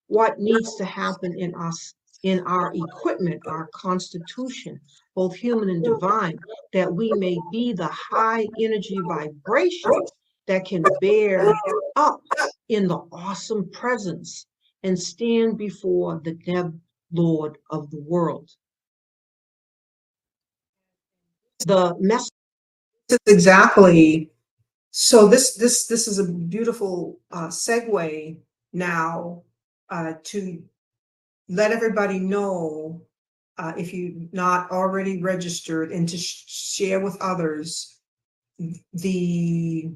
what needs to happen in us, in our equipment, our constitution, both human and divine, that we may be the high energy vibration that can bear up in the awesome presence and stand before the Neb Lord of the world. The message exactly. So this is a beautiful segue now to let everybody know, if you're not already registered, and to share with others the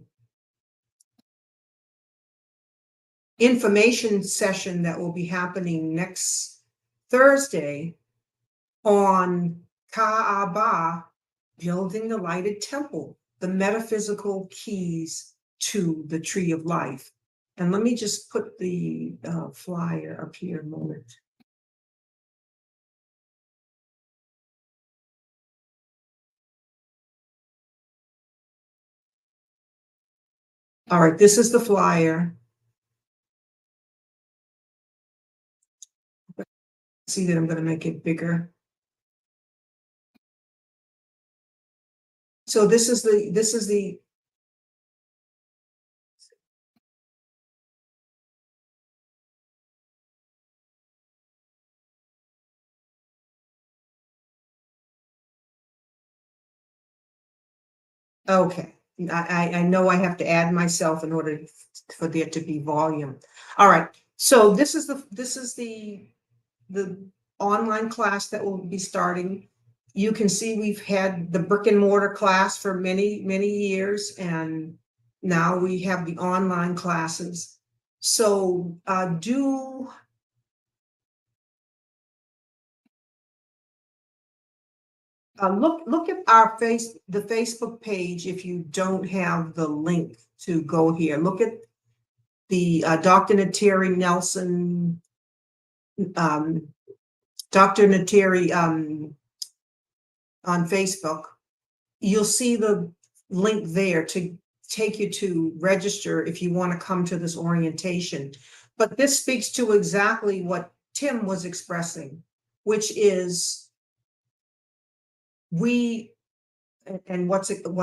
information session that will be happening next Thursday on Ka'aba, building the lighted temple, the metaphysical keys to the tree of life. And let me just put the flyer up here a moment. All right, this is the flyer. See that I'm going to make it bigger. So this is the Okay, I know I have to add myself in order for there to be volume. All right, so this is the online class that will be starting. You can see we've had the brick and mortar class for many, many years, and now we have the online classes. So look at the Facebook page if you don't have the link to go here. Look at the Dr. Nteri Nelson, Dr. Nteri on Facebook. You'll see the link there to take you to register if you want to come to this orientation. But this speaks to exactly what Tim was expressing, which is what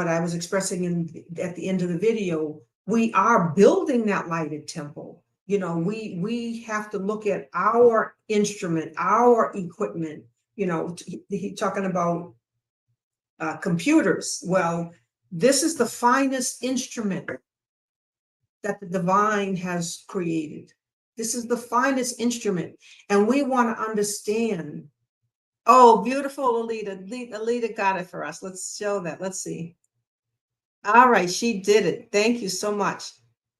I was expressing at the end of the video, we are building that lighted temple. You know, we have to look at our instrument, our equipment. You know, he's talking about computers. Well, this is the finest instrument that the divine has created. This is the finest instrument, and we want to understand. Oh, beautiful, Alita. Alita got it for us. Let's show that. Let's see. All right, she did it. Thank you so much.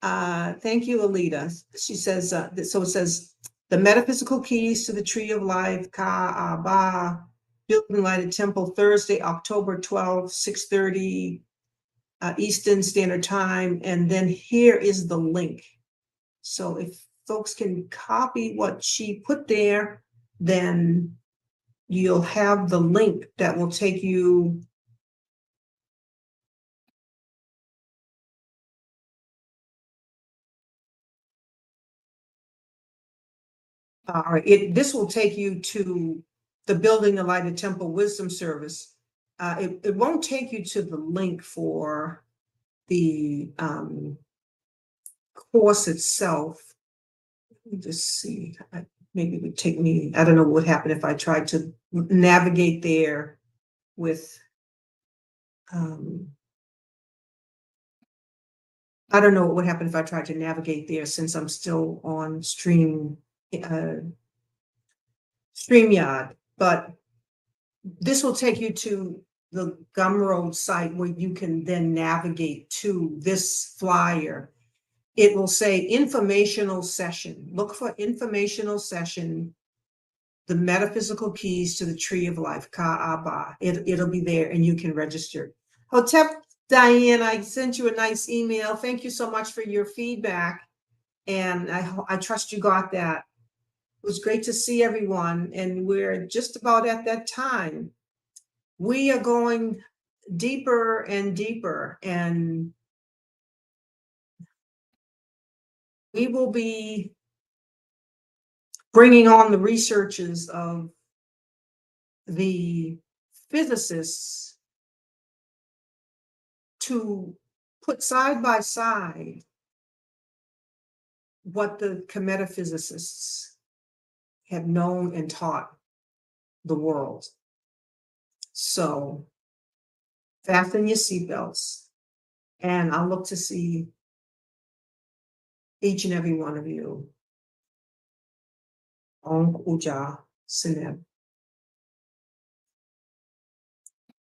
Thank you, Alita. She says, so it says, the metaphysical keys to the tree of life, Ka'aba, building lighted temple, Thursday, October 12th, 6:30 Eastern Standard Time. And then here is the link. So if folks can copy what she put there, then you'll have the link that will take you this will take you to the Building the Lighted Temple Wisdom Service. It won't take you to the link for the course itself. Let me just see. Maybe it would take me, I don't know what would happen if I tried to navigate there with, I don't know what would happen if I tried to navigate there since I'm still on StreamYard, but this will take you to the Gumroad site where you can then navigate to this flyer. It will say informational session. Look for informational session, the metaphysical keys to the tree of life, Ka'aba. It'll be there and you can register. Hotep Diane, I sent you a nice email. Thank you so much for your feedback. And I trust you got that. It was great to see everyone. And we're just about at that time. We are going deeper and deeper, and we will be bringing on the researches of the physicists to put side by side what the Kemetic physicists have known and taught the world. So fasten your seatbelts, and I'll look to see each and every one of you. Ong Uja Sineb.